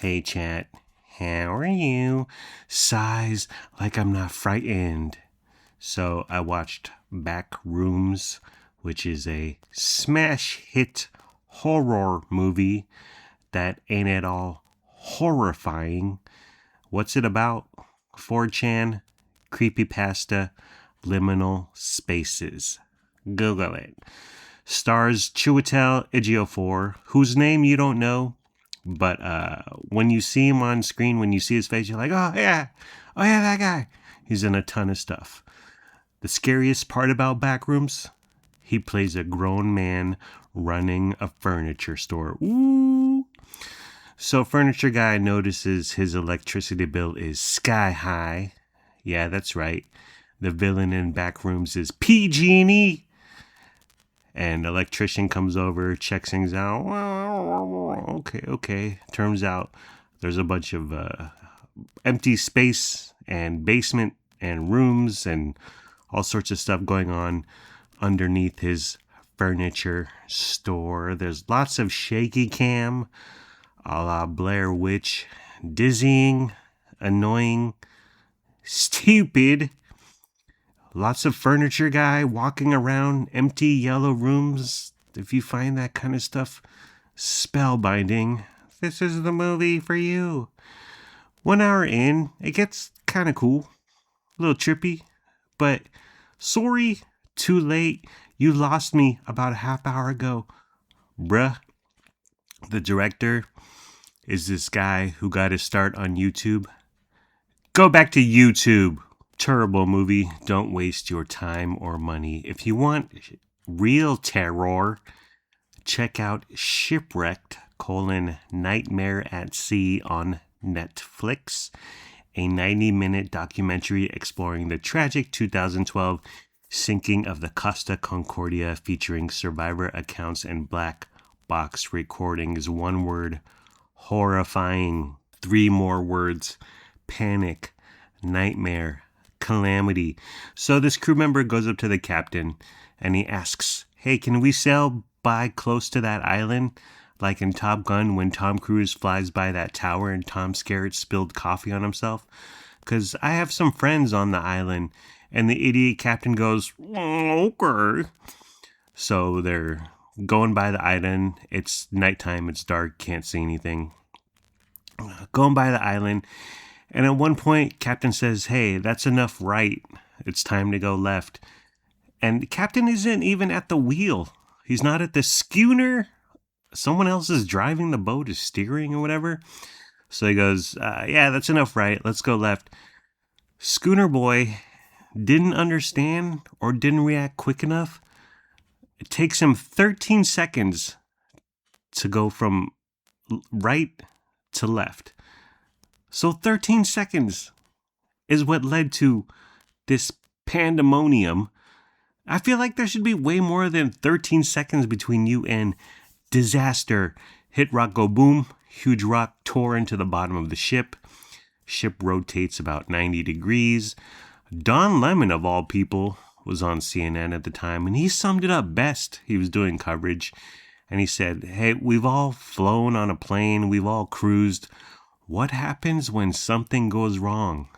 Hey chat, how are you? Sighs like I'm not frightened. So I watched Backrooms, which is a smash hit horror movie that ain't at all horrifying. What's it about? 4chan, creepypasta, liminal spaces. Google it. Stars Chiwetel Ejiofor, whose name you don't know, but when you see him on screen, when you see his face, you're like, oh yeah, that guy. He's in a ton of stuff. The scariest part about Backrooms, he plays a grown man running a furniture store. Ooh. So furniture guy notices his electricity bill is sky high. Yeah, that's right. The villain in Backrooms is PG&E. And electrician comes over, checks things out. Okay. Turns out there's a bunch of empty space and basement and rooms and all sorts of stuff going on underneath his furniture store. There's lots of shaky cam, a la Blair Witch, dizzying, annoying, stupid. Lots of furniture guy walking around empty yellow rooms. If you find that kind of stuff spellbinding, this is the movie for you. 1 hour in, it gets kind of cool, a little trippy, but sorry, too late. You lost me about a half hour ago. Bruh, the director is this guy who got his start on YouTube. Go back to YouTube. Terrible movie. Don't waste your time or money. If you want real terror, check out Shipwrecked: Nightmare at Sea on Netflix, a 90-minute documentary exploring the tragic 2012 sinking of the Costa Concordia, featuring survivor accounts and black box recordings. One word: horrifying. 3 more words: panic, nightmare, calamity. So this crew member goes up to the captain and he asks, hey, can we sail by close to that island? Like in Top Gun when Tom Cruise flies by that tower and Tom Skerritt spilled coffee on himself? Because I have some friends on the island. And the idiot captain goes, okay. So they're going by the island. It's nighttime. It's dark. Can't see anything. Going by the island. And at one point, Captain says, hey, that's enough right. It's time to go left. And the captain isn't even at the wheel. He's not at the schooner. Someone else is driving the boat, is steering or whatever. So he goes, yeah, that's enough right. Let's go left. Schooner boy didn't understand or didn't react quick enough. It takes him 13 seconds to go from right to left. So 13 seconds is what led to this pandemonium. I feel like there should be way more than 13 seconds between you and disaster. Hit rock, go boom. Huge rock tore into the bottom of the ship. Ship rotates about 90 degrees. Don Lemon, of all people, was on CNN at the time, and he summed it up best. He was doing coverage, and he said, hey, we've all flown on a plane. We've all cruised. What happens when something goes wrong?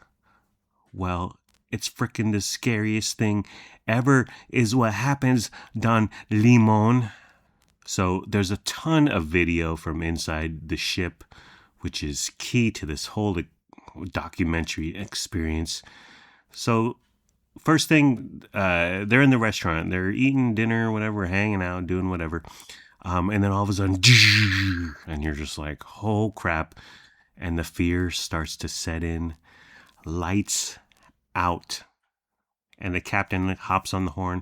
Well, it's freaking the scariest thing ever is what happens, Don Limon. So there's a ton of video from inside the ship, which is key to this whole documentary experience. So first thing, they're in the restaurant. They're eating dinner, whatever, hanging out, doing whatever. And then all of a sudden, and you're just like, oh crap. And the fear starts to set in. Lights out. And the captain hops on the horn.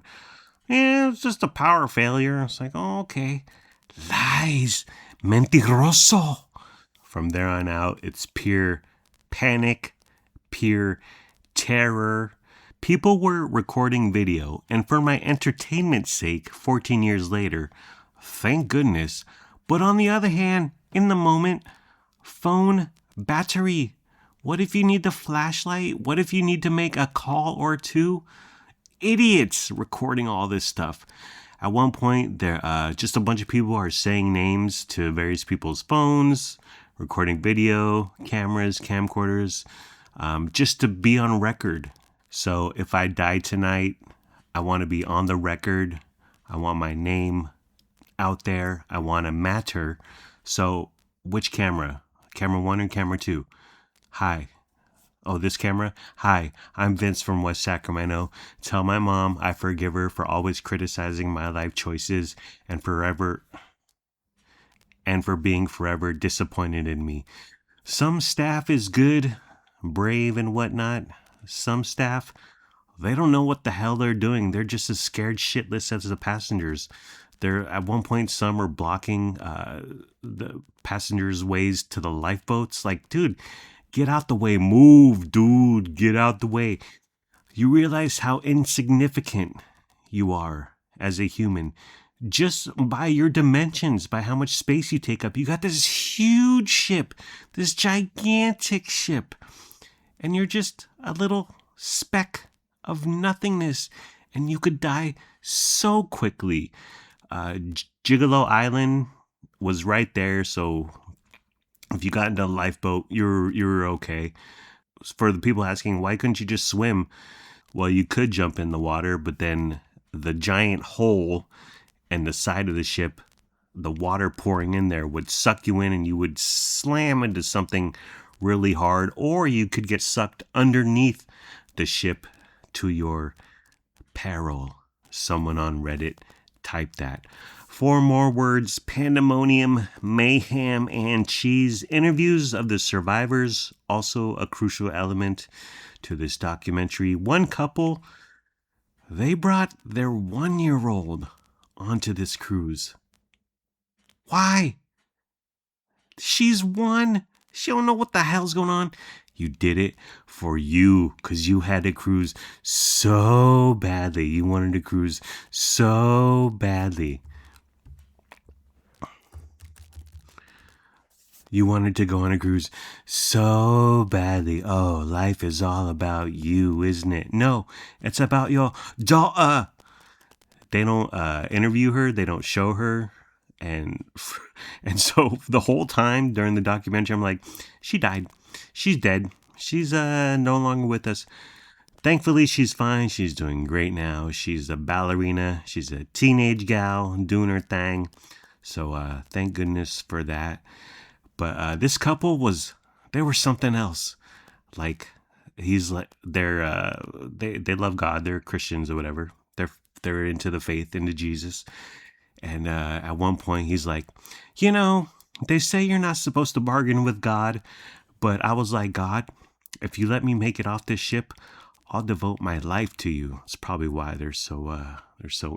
Yeah, it's just a power failure. It's like, oh, okay. Lies. Mentiroso. From there on out, it's pure panic, pure terror. People were recording video. And for my entertainment's sake, 14 years later, thank goodness. But on the other hand, in the moment, phone battery. What if you need the flashlight? What if you need to make a call or two? Idiots recording all this stuff. At one point, there just a bunch of people are saying names to various people's phones, recording video, cameras, camcorders, just to be on record. So if I die tonight, I want to be on the record. I want my name out there. I want to matter. So which camera? Camera 1 or camera 2? Hi. Oh, this camera? Hi, I'm Vince from West Sacramento. Tell my mom I forgive her for always criticizing my life choices and for being forever disappointed in me. Some staff is good, brave and whatnot. Some staff, they don't know what the hell they're doing. They're just as scared shitless as the passengers. They're at one point, some are blocking the passengers' ways to the lifeboats. Like, dude, get out the way. Move, dude. Get out the way. You realize how insignificant you are as a human just by your dimensions, by how much space you take up. You got this huge ship, this gigantic ship, and you're just a little speck of nothingness, and you could die so quickly. Gigolo Island was right there, so if you got into a lifeboat, you're okay. For the people asking, why couldn't you just swim? Well, you could jump in the water, but then the giant hole in the side of the ship, the water pouring in there would suck you in and you would slam into something really hard, or you could get sucked underneath the ship to your peril. Someone on Reddit typed that. 4 more words: pandemonium, mayhem, and cheese. Interviews of the survivors, also a crucial element to this documentary. One couple, they brought their 1-year-old onto this cruise. Why? She's 1. She don't know what the hell's going on. You did it for you, because you had to cruise so badly. You wanted to cruise so badly. You wanted to go on a cruise so badly. Oh, life is all about you, isn't it? No, it's about your daughter. They don't interview her. They don't show her. And so the whole time during the documentary, I'm like, she died. She's dead. She's no longer with us. Thankfully, she's fine. She's doing great now. She's a ballerina. She's a teenage gal doing her thing. So thank goodness for that. But this couple they were something else. Like, they love God. They're Christians or whatever. They're into the faith, into Jesus. And at one point he's like, they say you're not supposed to bargain with God, but I was like, God, if you let me make it off this ship, I'll devote my life to you. It's probably why they're so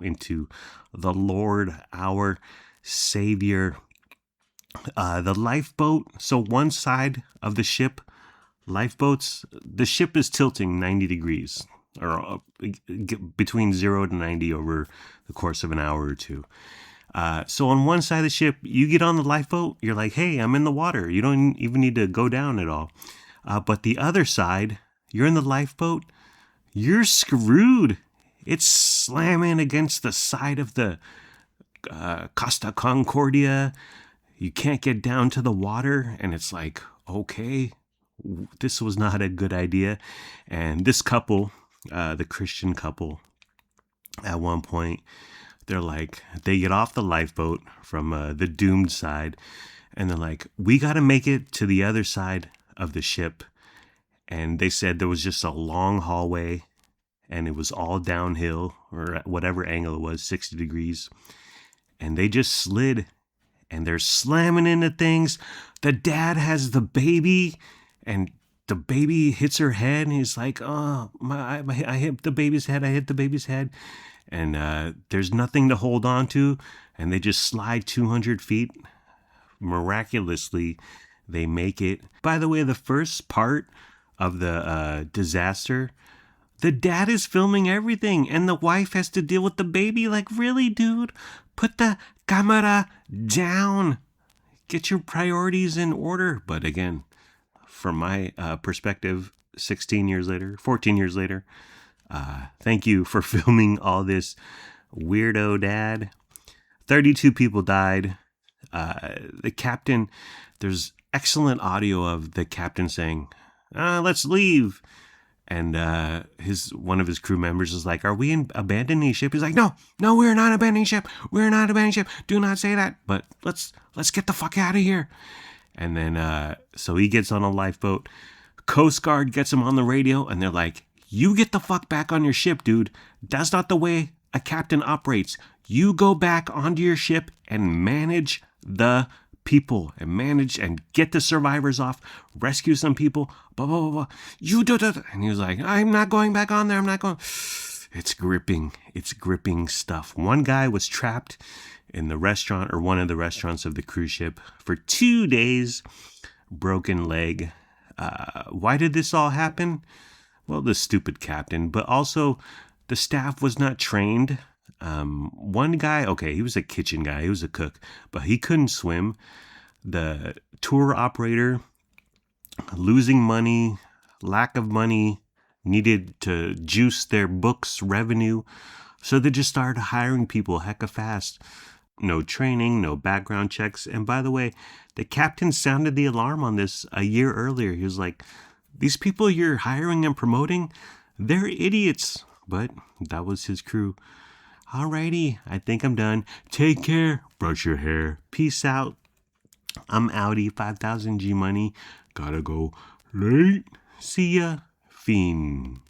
into the Lord, our Savior. The lifeboat. So one side of the ship, lifeboats, the ship is tilting 90 degrees, or between 0 to 90 over the course of an hour or two. So on one side of the ship, you get on the lifeboat, you're like, hey, I'm in the water. You don't even need to go down at all. But the other side, you're in the lifeboat, you're screwed. It's slamming against the side of the Costa Concordia. You can't get down to the water, and it's like, okay, this was not a good idea. And this couple, the Christian couple, at one point, they get off the lifeboat from the doomed side, and they're like, we got to make it to the other side of the ship. And they said there was just a long hallway, and it was all downhill, or at whatever angle it was, 60 degrees. And they just slid, and they're slamming into things. The dad has the baby, and the baby hits her head, and he's like, oh, I hit the baby's head. And there's nothing to hold on to, and they just slide 200 feet. Miraculously, they make it. By the way, the first part of the disaster, the dad is filming everything, and the wife has to deal with the baby. Like, really, dude? Put the camera down. Get your priorities in order. But again, from my perspective, 14 years later, thank you for filming all this, weirdo dad. 32 people died. The captain, there's excellent audio of the captain saying, let's leave. And one of his crew members is like, "Are we abandoning ship?" He's like, "No, we're not abandoning ship. We're not abandoning ship. Do not say that. But let's get the fuck out of here." And then so he gets on a lifeboat. Coast Guard gets him on the radio, and they're like, "You get the fuck back on your ship, dude. That's not the way a captain operates. You go back onto your ship and manage the people and manage and get the survivors off, rescue some people, blah, blah, blah, blah. You do that." And he was like, "I'm not going back on there. I'm not going." It's gripping. It's gripping stuff. One guy was trapped in the restaurant, or one of the restaurants of the cruise ship, for 2 days, broken leg. Why did this all happen? Well, the stupid captain, but also the staff was not trained. One guy, okay, he was a kitchen guy, he was a cook, but he couldn't swim. The tour operator, losing money, lack of money, needed to juice their books revenue, so they just started hiring people hecka fast. No training, no background checks. And by the way, the captain sounded the alarm on this a year earlier. He was like, "These people you're hiring and promoting, they're idiots." But that was his crew. Alrighty, I think I'm done. Take care. Brush your hair. Peace out. I'm outie. 5,000 G money. Gotta go late. See ya. Fiend.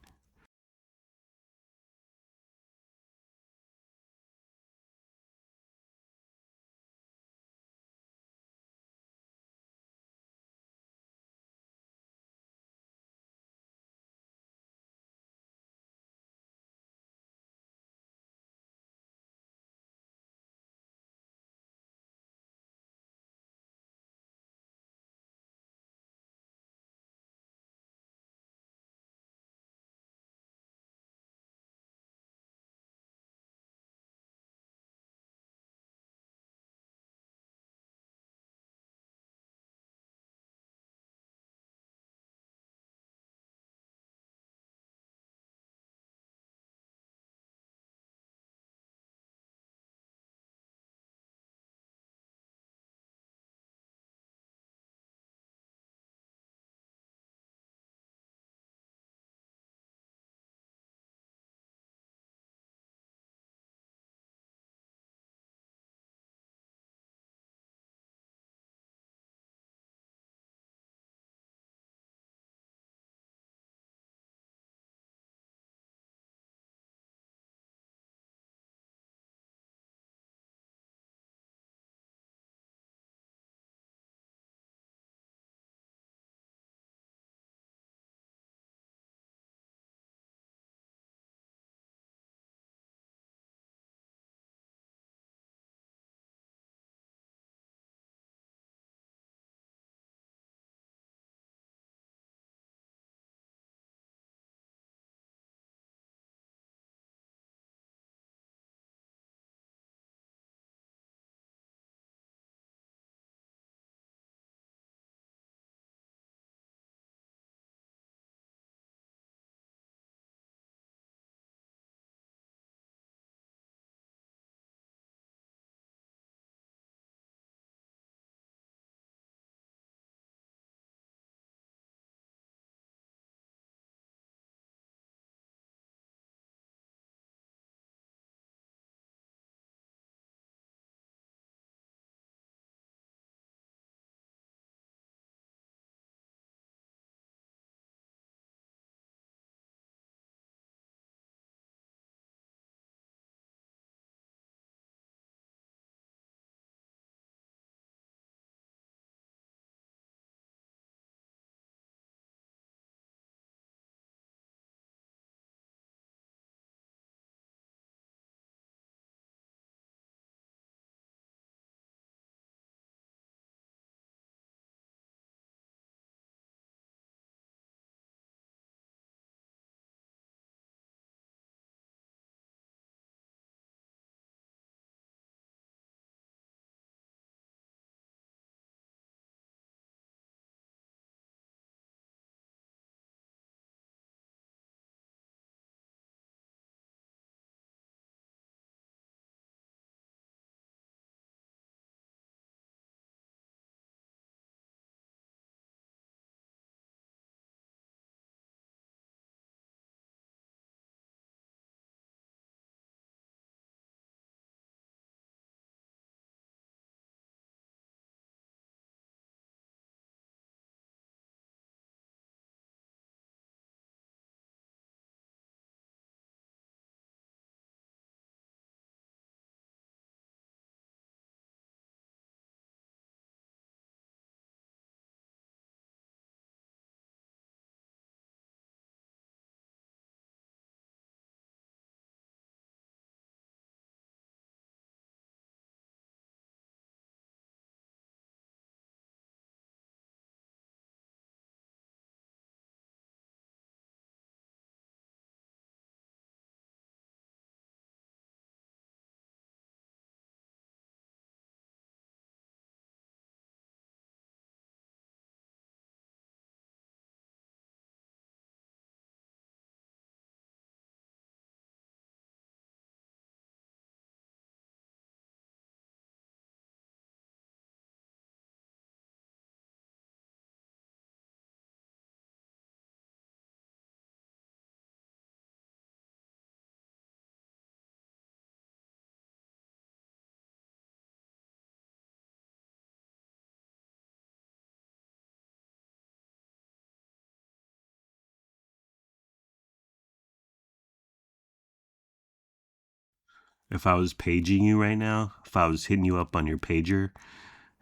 If I was paging you right now, if I was hitting you up on your pager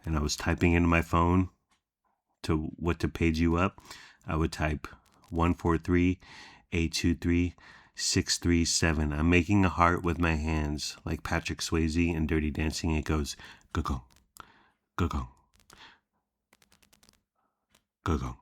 and I was typing into my phone to what to page you up, I would type 143-823-637. I'm making a heart with my hands like Patrick Swayze in Dirty Dancing. It goes, go, go, go, go, go, go.